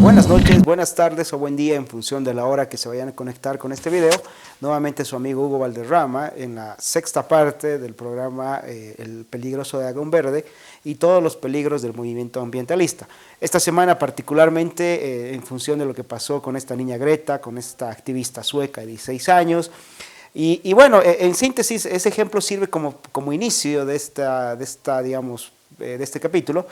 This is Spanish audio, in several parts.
Buenas noches, buenas tardes o buen día en función de la hora que se vayan a conectar con este video. Nuevamente su amigo Hugo Valderrama en la sexta parte del programa El peligroso dragón verde y todos los peligros del movimiento ambientalista. Esta semana particularmente en función de lo que pasó con esta niña Greta, con esta activista sueca de 16 años. Y bueno, en síntesis, ese ejemplo sirve como inicio de este capítulo.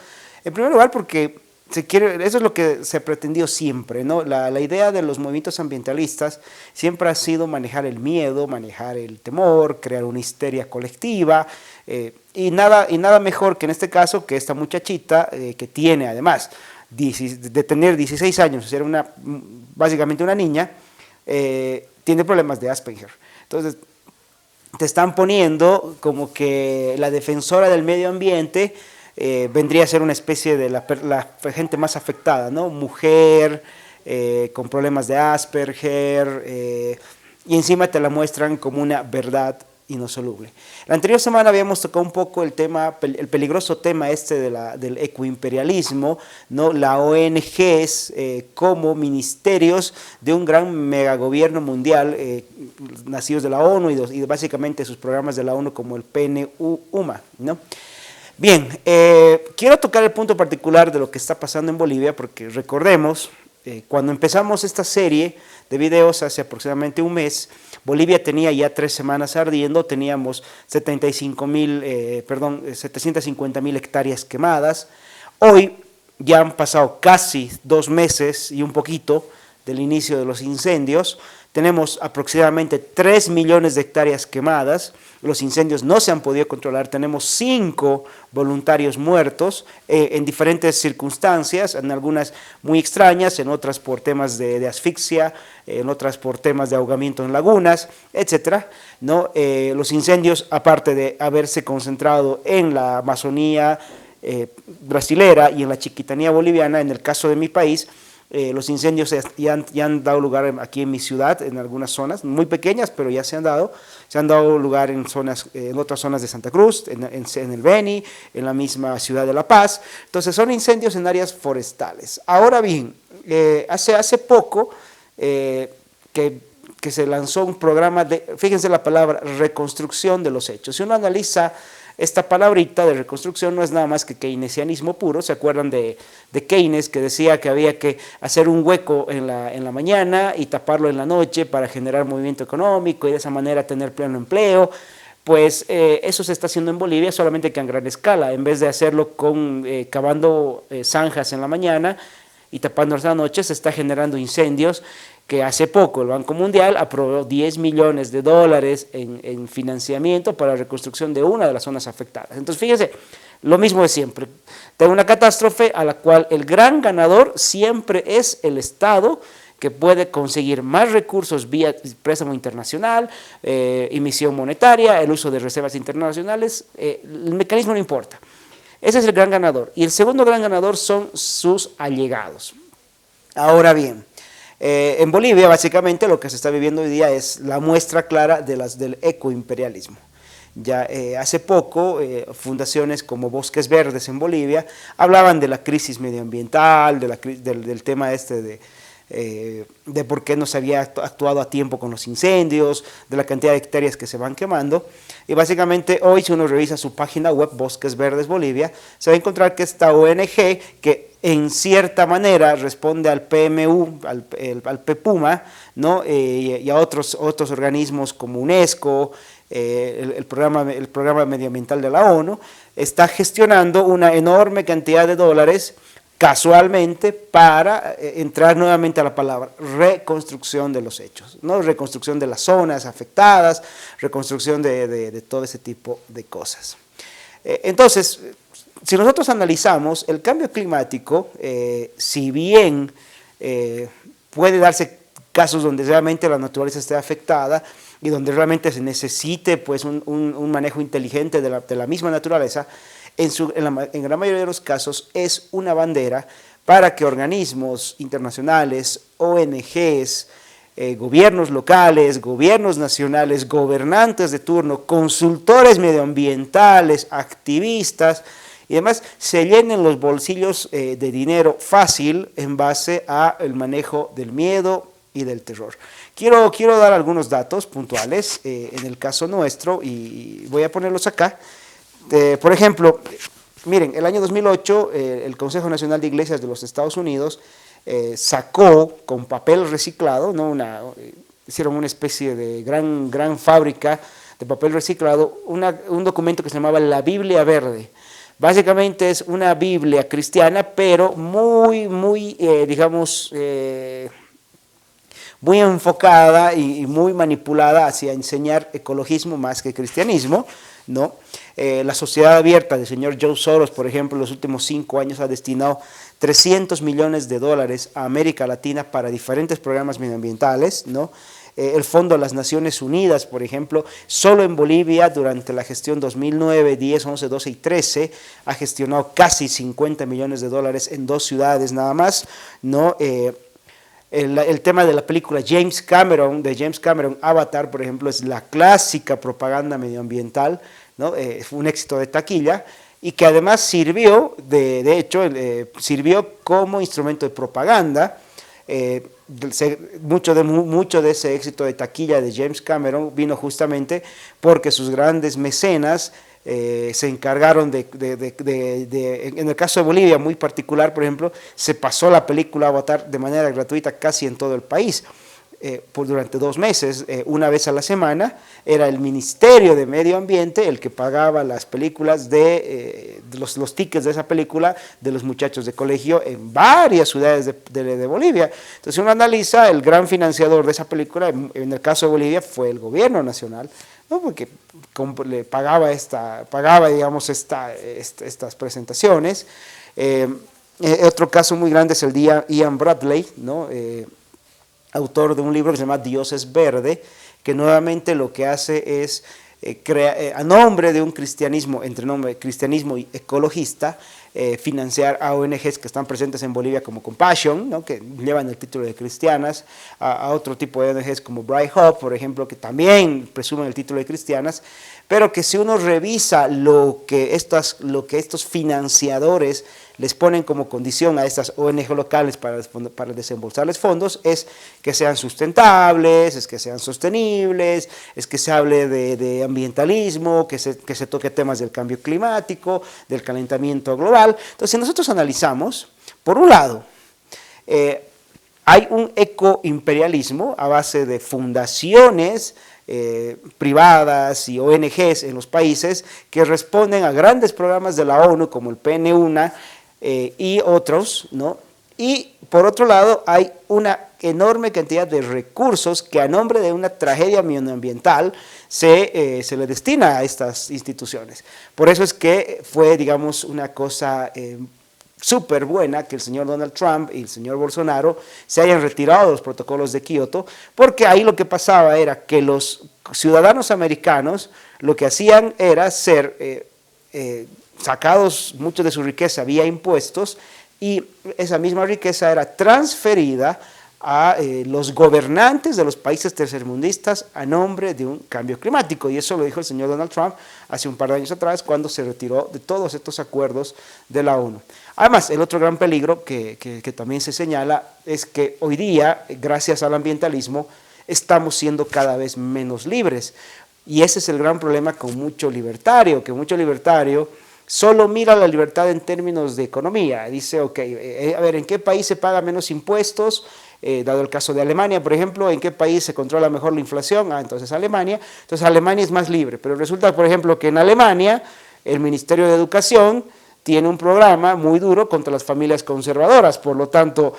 En primer lugar porque eso es lo que se pretendió siempre, ¿no? La idea de los movimientos ambientalistas siempre ha sido manejar el miedo, manejar el temor, crear una histeria colectiva, y nada mejor que en este caso que esta muchachita que tiene además de tener 16 años, ser básicamente una niña, tiene problemas de Asperger. Entonces te están poniendo como que la defensora del medio ambiente vendría a ser una especie de la gente más afectada, ¿no? Mujer, con problemas de Asperger, y encima te la muestran como una verdad inosoluble. La anterior semana habíamos tocado un poco el peligroso tema del ecoimperialismo, ¿no? La ONGs como ministerios de un gran megagobierno mundial, nacidos de la ONU y básicamente sus programas de la ONU como el PNUMA, ¿no? Bien, quiero tocar el punto particular de lo que está pasando en Bolivia, porque recordemos, cuando empezamos esta serie de videos hace aproximadamente un mes, Bolivia tenía ya 3 semanas ardiendo, teníamos 750.000 hectáreas quemadas. Hoy ya han pasado casi 2 meses y un poquito del inicio de los incendios. Tenemos aproximadamente 3 millones de hectáreas quemadas, los incendios no se han podido controlar, tenemos 5 voluntarios muertos en diferentes circunstancias, en algunas muy extrañas, en otras por temas de asfixia, en otras por temas de ahogamiento en lagunas, etc. ¿No? Los incendios, aparte de haberse concentrado en la Amazonía brasilera y en la Chiquitanía boliviana, en el caso de mi país, los incendios ya han dado lugar aquí en mi ciudad, en algunas zonas, muy pequeñas, pero ya se han dado lugar en otras zonas de Santa Cruz, en el Beni, en la misma ciudad de La Paz. Entonces son incendios en áreas forestales. Ahora bien, hace poco que se lanzó un programa fíjense la palabra, reconstrucción de los hechos. Si uno analiza esta palabrita de reconstrucción, no es nada más que keynesianismo puro. ¿Se acuerdan de Keynes, que decía que había que hacer un hueco en la mañana y taparlo en la noche para generar movimiento económico y de esa manera tener pleno empleo? Pues eso se está haciendo en Bolivia, solamente que a gran escala, en vez de hacerlo cavando zanjas en la mañana y tapándolas en la noche, se está generando incendios, que hace poco el Banco Mundial aprobó $10 millones en financiamiento para la reconstrucción de una de las zonas afectadas. Entonces, fíjense, lo mismo de siempre. Tengo una catástrofe a la cual el gran ganador siempre es el Estado, que puede conseguir más recursos vía préstamo internacional, emisión monetaria, el uso de reservas internacionales, el mecanismo no importa. Ese es el gran ganador. Y el segundo gran ganador son sus allegados. Ahora bien, en Bolivia básicamente lo que se está viviendo hoy día es la muestra clara del ecoimperialismo. Ya hace poco fundaciones como Bosques Verdes en Bolivia hablaban de la crisis medioambiental, del tema de por qué no se había actuado a tiempo con los incendios, de la cantidad de hectáreas que se van quemando. Y básicamente hoy, si uno revisa su página web, Bosques Verdes Bolivia, se va a encontrar que esta ONG, que en cierta manera responde al PMU, al PEPUMA, ¿no? Y a otros organismos como UNESCO, el programa medioambiental de la ONU, está gestionando una enorme cantidad de dólares casualmente para entrar nuevamente a la palabra reconstrucción de los hechos, ¿no? Reconstrucción de las zonas afectadas, reconstrucción de todo ese tipo de cosas. Entonces, si nosotros analizamos el cambio climático, si bien puede darse casos donde realmente la naturaleza esté afectada y donde realmente se necesite pues, un manejo inteligente de la misma naturaleza, en la mayoría de los casos es una bandera para que organismos internacionales, ONGs, gobiernos locales, gobiernos nacionales, gobernantes de turno, consultores medioambientales, activistas y además se llenen los bolsillos de dinero fácil en base al manejo del miedo y del terror. Quiero dar algunos datos puntuales en el caso nuestro y voy a ponerlos acá. Por ejemplo, miren, el año 2008 el Consejo Nacional de Iglesias de los Estados Unidos sacó con papel reciclado, ¿no? Hicieron una especie de gran fábrica de papel reciclado, un documento que se llamaba la Biblia Verde. Básicamente es una Biblia cristiana, pero muy digamos, muy enfocada y muy manipulada hacia enseñar ecologismo más que cristianismo, ¿no? La Sociedad Abierta del señor Joe Soros, por ejemplo, en los últimos 5 años ha destinado $300 millones a América Latina para diferentes programas medioambientales, ¿no? El Fondo de las Naciones Unidas, por ejemplo, solo en Bolivia durante la gestión 2009, 10, 11, 12 y 13 ha gestionado casi $50 millones en 2 ciudades nada más, ¿no? El tema de la película de James Cameron, Avatar, por ejemplo, es la clásica propaganda medioambiental, ¿no? Fue un éxito de taquilla y que además sirvió, de hecho, sirvió como instrumento de propaganda. Mucho de ese éxito de taquilla de James Cameron vino justamente porque sus grandes mecenas se encargaron en el caso de Bolivia muy particular, por ejemplo, se pasó la película Avatar de manera gratuita casi en todo el país. Durante 2 meses, una vez a la semana, era el Ministerio de Medio Ambiente el que pagaba las películas los tickets de esa película de los muchachos de colegio en varias ciudades de Bolivia. Entonces uno analiza, el gran financiador de esa película, en el caso de Bolivia, fue el gobierno nacional, ¿no? Porque le pagaba digamos, estas presentaciones. Otro caso muy grande es el de Ian Bradley, ¿no? Autor de un libro que se llama Dios es Verde, que nuevamente lo que hace es a nombre de un cristianismo, entre nombre cristianismo y ecologista, financiar a ONGs que están presentes en Bolivia como Compassion, ¿no? Que llevan el título de cristianas, a otro tipo de ONGs como Bright Hope, por ejemplo, que también presumen el título de cristianas, pero que si uno revisa lo que estos financiadores les ponen como condición a estas ONG locales para desembolsarles fondos, es que sean sustentables, es que sean sostenibles, es que se hable de ambientalismo, que se toque temas del cambio climático, del calentamiento global. Entonces, si nosotros analizamos, por un lado, hay un ecoimperialismo a base de fundaciones privadas y ONGs en los países que responden a grandes programas de la ONU como el PN1 y otros, ¿no? Y por otro lado hay una enorme cantidad de recursos que a nombre de una tragedia medioambiental se le destina a estas instituciones. Por eso es que fue, digamos, una cosa súper buena que el señor Donald Trump y el señor Bolsonaro se hayan retirado de los protocolos de Kioto, porque ahí lo que pasaba era que los ciudadanos americanos lo que hacían era ser sacados mucho de su riqueza vía impuestos y esa misma riqueza era transferida a los gobernantes de los países tercermundistas a nombre de un cambio climático. Y eso lo dijo el señor Donald Trump hace un par de años atrás cuando se retiró de todos estos acuerdos de la ONU. Además, el otro gran peligro que también se señala es que hoy día, gracias al ambientalismo, estamos siendo cada vez menos libres. Y ese es el gran problema con mucho libertario, que mucho libertario solo mira la libertad en términos de economía. Dice, ok, a ver, ¿en qué país se paga menos impuestos? Dado el caso de Alemania, por ejemplo, ¿en qué país se controla mejor la inflación? Entonces Alemania. Entonces Alemania es más libre. Pero resulta, por ejemplo, que en Alemania el Ministerio de Educación tiene un programa muy duro contra las familias conservadoras. Por lo tanto,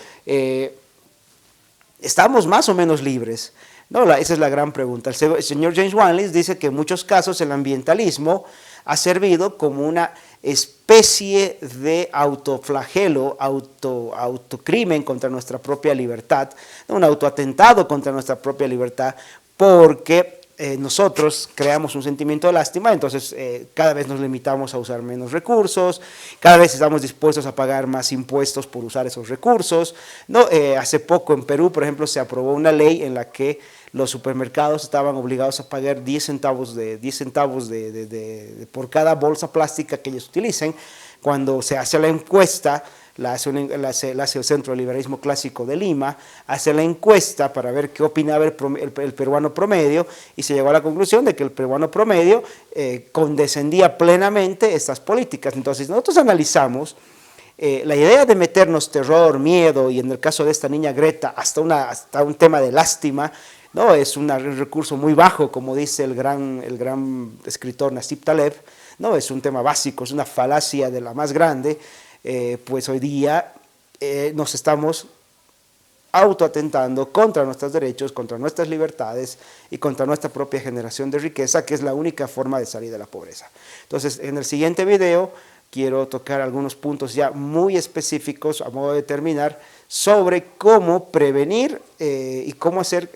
¿estamos más o menos libres? No, esa es la gran pregunta. El señor James Wanley dice que en muchos casos el ambientalismo ha servido como una especie de autoflagelo, autocrimen contra nuestra propia libertad, un autoatentado contra nuestra propia libertad, porque nosotros creamos un sentimiento de lástima, entonces cada vez nos limitamos a usar menos recursos, cada vez estamos dispuestos a pagar más impuestos por usar esos recursos, ¿no? Hace poco en Perú, por ejemplo, se aprobó una ley en la que los supermercados estaban obligados a pagar 10 centavos por cada bolsa plástica que ellos utilicen, cuando se hace la encuesta, la hace el Centro de Liberalismo Clásico de Lima, hace la encuesta para ver qué opinaba el peruano promedio, y se llegó a la conclusión de que el peruano promedio condescendía plenamente estas políticas. Entonces nosotros analizamos la idea de meternos terror, miedo, y en el caso de esta niña Greta, hasta un tema de lástima, ¿no? Es un recurso muy bajo, como dice el gran escritor Nassim Taleb, ¿no? Es un tema básico, es una falacia de la más grande. Pues hoy día nos estamos autoatentando contra nuestros derechos, contra nuestras libertades y contra nuestra propia generación de riqueza, que es la única forma de salir de la pobreza. Entonces, en el siguiente video quiero tocar algunos puntos ya muy específicos, a modo de terminar, sobre cómo prevenir y cómo sería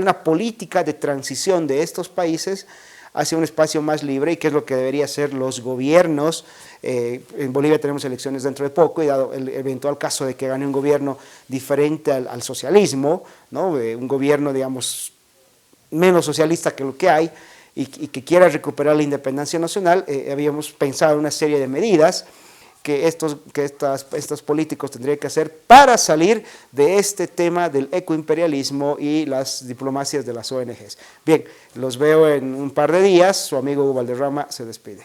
una política de transición de estos países hacia un espacio más libre, y qué es lo que debería hacer los gobiernos. En Bolivia tenemos elecciones dentro de poco, y dado el eventual caso de que gane un gobierno diferente al socialismo, ¿no? Un gobierno, digamos, menos socialista que lo que hay, y que quiera recuperar la independencia nacional, habíamos pensado en una serie de medidas que estos políticos tendrían que hacer para salir de este tema del ecoimperialismo y las diplomacias de las ONGs. Bien, los veo en un par de días. Su amigo Hugo Valderrama se despide.